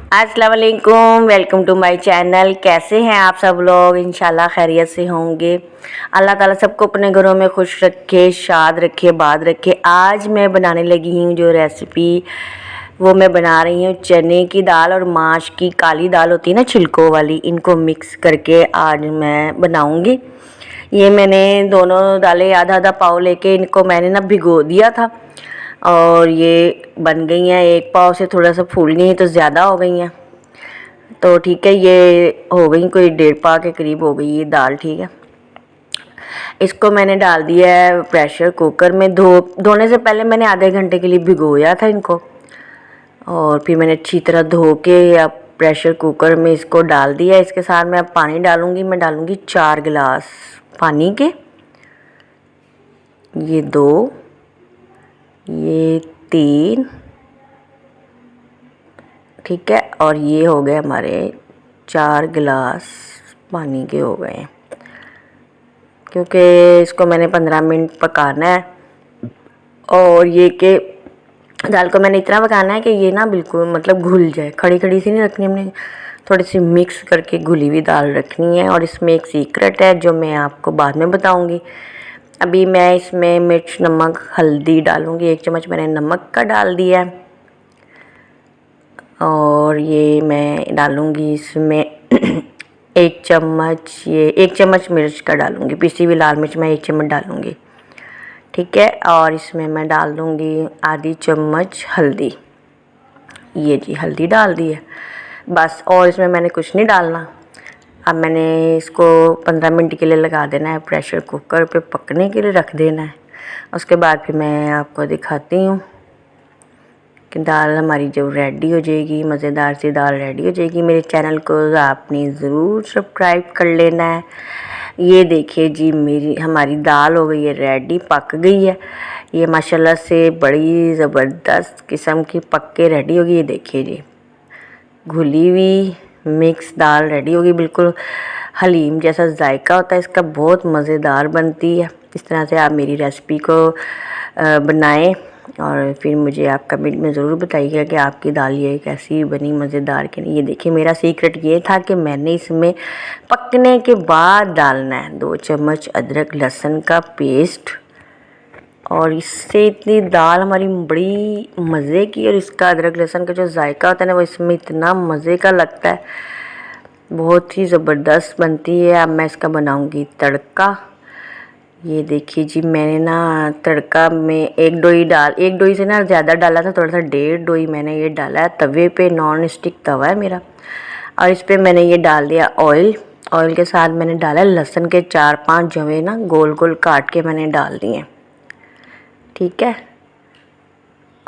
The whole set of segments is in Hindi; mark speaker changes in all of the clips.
Speaker 1: अस्सलाम वालेकुम, वेलकम टू माय चैनल। कैसे हैं आप सब लोग? इंशाल्लाह खैरियत से होंगे। अल्लाह ताला सबको अपने घरों में खुश रखे, शाद रखे, बाद रखे। आज मैं बनाने लगी हूँ जो रेसिपी, वो मैं बना रही हूँ चने की दाल और माश की काली दाल होती है ना, छिलकों वाली, इनको मिक्स करके आज मैं बनाऊँगी। ये मैंने दोनों दालें आधा आधा पाव लेके इनको मैंने ना भिगो दिया था और ये बन गई हैं। एक पाव से थोड़ा सा फूल गई तो ज़्यादा हो गई हैं, तो ठीक है, ये हो गई कोई 1.5 पाव के करीब हो गई ये दाल। ठीक है, इसको मैंने डाल दिया है प्रेशर कुकर में। धोने से पहले मैंने आधे घंटे के लिए भिगोया था इनको, और फिर मैंने अच्छी तरह धो के अब प्रेशर कुकर में इसको डाल दिया। इसके साथ मैं अब पानी डालूँगी। मैं डालूँगी 4 गिलास पानी के, ये 2, ये 3, ठीक है, और ये हो गए हमारे 4 गिलास पानी के हो गए हैं, क्योंकि इसको मैंने 15 मिनट पकाना है। और ये कि दाल को मैंने इतना पकाना है कि ये ना बिल्कुल मतलब घुल जाए, खड़ी खड़ी सी नहीं रखनी, हमने थोड़ी सी मिक्स करके घुली हुई दाल रखनी है। और इसमें एक सीक्रेट है जो मैं आपको बाद में बताऊंगी। अभी मैं इसमें मिर्च, नमक, हल्दी डालूंगी। 1 चम्मच मैंने नमक का डाल दिया है, और ये मैं डालूँगी इसमें 1 चम्मच, ये 1 चम्मच मिर्च का डालूँगी, पिसी हुई लाल मिर्च मैं 1 चम्मच डालूँगी, ठीक है। और इसमें मैं डाल दूँगी आधी चम्मच हल्दी, ये जी हल्दी डाल दी है बस। और इसमें मैंने कुछ नहीं डालना। अब मैंने इसको 15 मिनट के लिए लगा देना है प्रेशर कुकर पे, पकने के लिए रख देना है। उसके बाद फिर मैं आपको दिखाती हूँ कि दाल हमारी जब रेडी हो जाएगी, मज़ेदार सी दाल रेडी हो जाएगी। मेरे चैनल को आपने ज़रूर सब्सक्राइब कर लेना है। ये देखिए जी, हमारी दाल हो गई है रेडी, पक गई है ये माशाल्लाह से, बड़ी ज़बरदस्त किस्म की पक के रेडी होगी। ये देखिए जी, घुली हुई मिक्स दाल रेडी होगी, बिल्कुल हलीम जैसा जायका होता है इसका, बहुत मज़ेदार बनती है। इस तरह से आप मेरी रेसिपी को बनाएं और फिर मुझे आप कमेंट में ज़रूर बताइएगा कि आपकी दाल ये कैसी बनी, मज़ेदार कि नहीं। ये देखिए, मेरा सीक्रेट ये था कि मैंने इसमें पकने के बाद डालना है 2 चम्मच अदरक लहसुन का पेस्ट, और इससे इतनी दाल हमारी बड़ी मज़े की, और इसका अदरक लहसुन का जो जायका होता है ना, वो इसमें इतना मज़े का लगता है, बहुत ही ज़बरदस्त बनती है। अब मैं इसका बनाऊंगी तड़का। ये देखिए जी, मैंने ना तड़का में एक डोई से ना ज़्यादा डाला था, थोड़ा सा 1.5 डोई मैंने ये डाला है तवे पे। नॉन स्टिक तवा है मेरा, और इस पर मैंने ये डाल दिया ऑयल। ऑयल के साथ मैंने डाला लहसुन के 4-5 जवे ना गोल गोल काट के मैंने डाल दिए, ठीक है।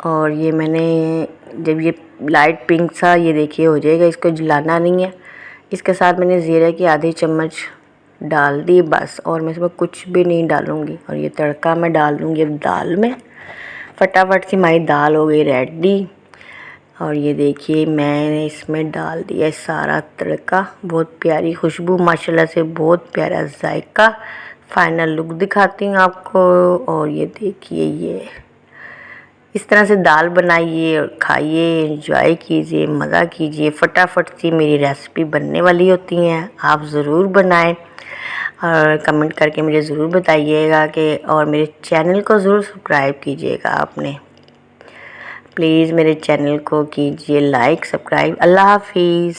Speaker 1: और ये मैंने जब ये लाइट पिंक सा ये देखिए हो जाएगा, इसको जलाना नहीं है। इसके साथ मैंने ज़ीरे की आधी चम्मच डाल दी बस, और मैं इसमें कुछ भी नहीं डालूँगी। और ये तड़का मैं डाल दूँगी अब दाल में। फटाफट से हमारी दाल हो गई रेडी, और ये देखिए मैंने इसमें डाल दिया सारा तड़का। बहुत प्यारी खुशबू माशाल्लाह से, बहुत प्यारा जायका। फाइनल लुक दिखाती हूँ आपको, और ये देखिए, ये इस तरह से दाल बनाइए और खाइए, एंजॉय कीजिए, मज़ा कीजिए। फटाफट से मेरी रेसिपी बनने वाली होती हैं, आप ज़रूर बनाएं और कमेंट करके मुझे ज़रूर बताइएगा कि, और मेरे चैनल को ज़रूर सब्सक्राइब कीजिएगा। आपने प्लीज़ मेरे चैनल को कीजिए लाइक, सब्सक्राइब। अल्लाह हाफिज़।